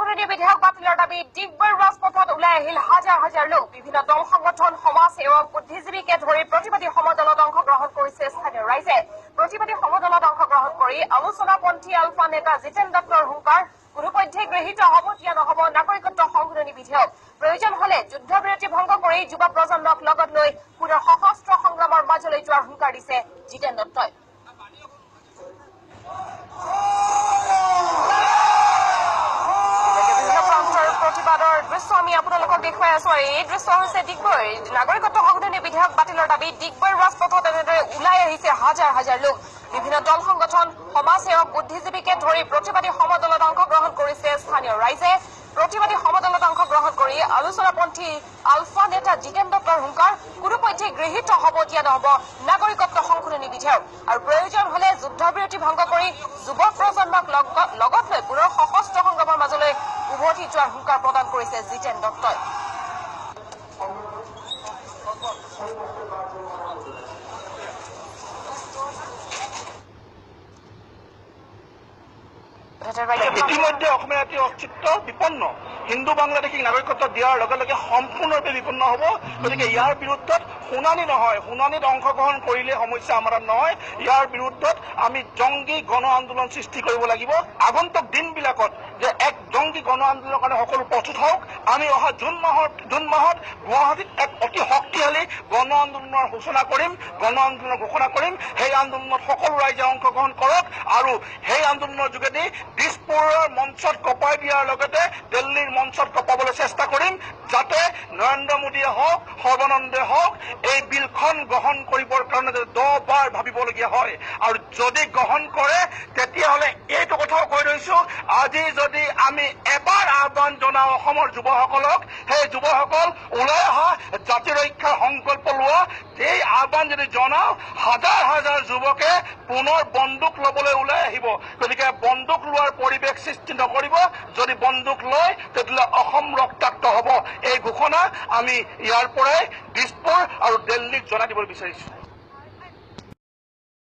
সংশোধনী বিধেয়ক বাতিলৰ দাবী ডিগবৈৰ ৰাজপথত ওলাই আহিল হাজাৰ হাজাৰ লোক। বিভিন্ন দল সংগঠন, সমাজ সেৱক, বুদ্ধিজীৱীকে ধৰি প্ৰতিবাদী সমদলত অংশগ্ৰহণ কৰিছে স্থানীয় ৰাইজে। প্ৰতিবাদী সমদলত অংশগ্ৰহণ কৰি আলোচনাপন্থী আলফা নেতা জিতেন দত্তৰ হুংকাৰ, কোনোপধ্যে গৃহীত হ'ব দিয়া নহ'ব নাগৰিকত্ব সংশোধনী বিধেয়ক। প্ৰয়োজন হলে যুদ্ধবিৰতি ভংগ কৰি যুৱ প্ৰজন্মক লগত লৈ পুনৰ সশস্ত্ৰ সংগ্ৰামৰ মাজলৈ যোৱাৰ হুংকাৰ দিছে জিতেন দত্তই। প্ৰতিবাদৰ দৃশ্য আমি আপোনালোকক দেখুৱাই আছো আৰু এই দৃশ্য হৈছে ডিগবৈ নাগৰিকত্ব সংশোধনী বিধেয়ক বাতিলৰ দাবী ডিগবৈৰ ৰাজপথত এনেদৰে ওলাই আহিছে হাজাৰ হাজাৰ লোক। বিভিন্ন দল সংগঠন, সমাজ সেৱক, বুদ্ধিজীৱীকে ধৰি প্ৰতিবাদী সমদলত অংশগ্ৰহণ কৰিছে স্থানীয় ৰাইজে। প্ৰতিবাদী সমদলত অংশগ্ৰহণ কৰি আলোচনাপন্থী আলফা নেতা জিতেন দত্তৰ হুংকাৰ, কোনোপধ্যে গৃহীত হ'ব দিয়া নহ'ব নাগৰিকত্ব সংশোধনী বিধেয়ক আৰু প্ৰয়োজন হলে যুদ্ধবিৰতি ভংগ কৰি যুৱ প্ৰজন্মক লগত লৈ পুনৰ সশস্ত্ৰ সংগ্ৰামৰ মাজলৈ উভতি যোৱাৰ হুংকাৰ প্ৰদান কৰিছে জিতেন দত্তই। ইতিমধ্যে অসমীয়া জাতিৰ অস্তিত্ব বিপন্ন। হিন্দু বাংলাদেশীক নাগৰিকত্ব দিয়াৰ লগে লগে সম্পূৰ্ণৰূপে বিপন্ন হ'ব। গতিকে ইয়াৰ বিৰুদ্ধত শুনানি নহয়, শুনানিত অংশগ্ৰহণ কৰিলে সমস্যা সমাধান নহয়। ইয়াৰ বিৰুদ্ধত আমি জংগী গণ আন্দোলন সৃষ্টি কৰিব লাগিব। আগন্তুক দিনবিলাকত যে এক জংগী গণ আন্দোলনৰ কাৰণে সকলো প্ৰস্তুত হওক। আমি অহা জুন মাহত গুৱাহাটীত এক অতি শক্তিশালী গণ আন্দোলনৰ সূচনা কৰিম, গণ আন্দোলনৰ ঘোষণা কৰিম। সেই আন্দোলনত সকলো ৰাইজে অংশগ্ৰহণ কৰক আৰু সেই আন্দোলনৰ যোগেদি দিছপুৰৰ মঞ্চত কঁপাই দিয়াৰ লগতে দিল্লীৰ মঞ্চত কঁপাবলৈ চেষ্টা কৰিম, যাতে নৰেন্দ্ৰ মোদীয়ে হওক, সৰ্বানন্দে হওক এই বিলখন গ্ৰহণ কৰিবৰ কাৰণে 10 বাৰ ভাবিবলগীয়া হয়। আৰু যদি গ্ৰহণ কৰে তেতিয়াহ'লে এইটো কথাও কৈ থৈছো, আজি যদি আমি এবাৰ আহ্বান জনাওঁ অসমৰ যুৱসকলক, সেই যুৱসকল ওলাই অহা জাতি ৰক্ষাৰ সংকল্প লোৱা, এই আহ্বান যদি জনাওঁ হাজাৰ হাজাৰ যুৱকে পুনৰ বন্দুক ল'বলৈ ওলাই আহিব। গতিকে বন্দুক লোৱাৰ পৰিৱেশ সৃষ্টি নকৰিব। যদি বন্দুক লয় তেতিয়াহ'লে অসম ৰক্তাক্ত হ'ব। এই ঘোষণা আমি ইয়াৰ পৰাই দিছপুৰ আৰু দিল্লীক জনাই দিব বিচাৰিছো।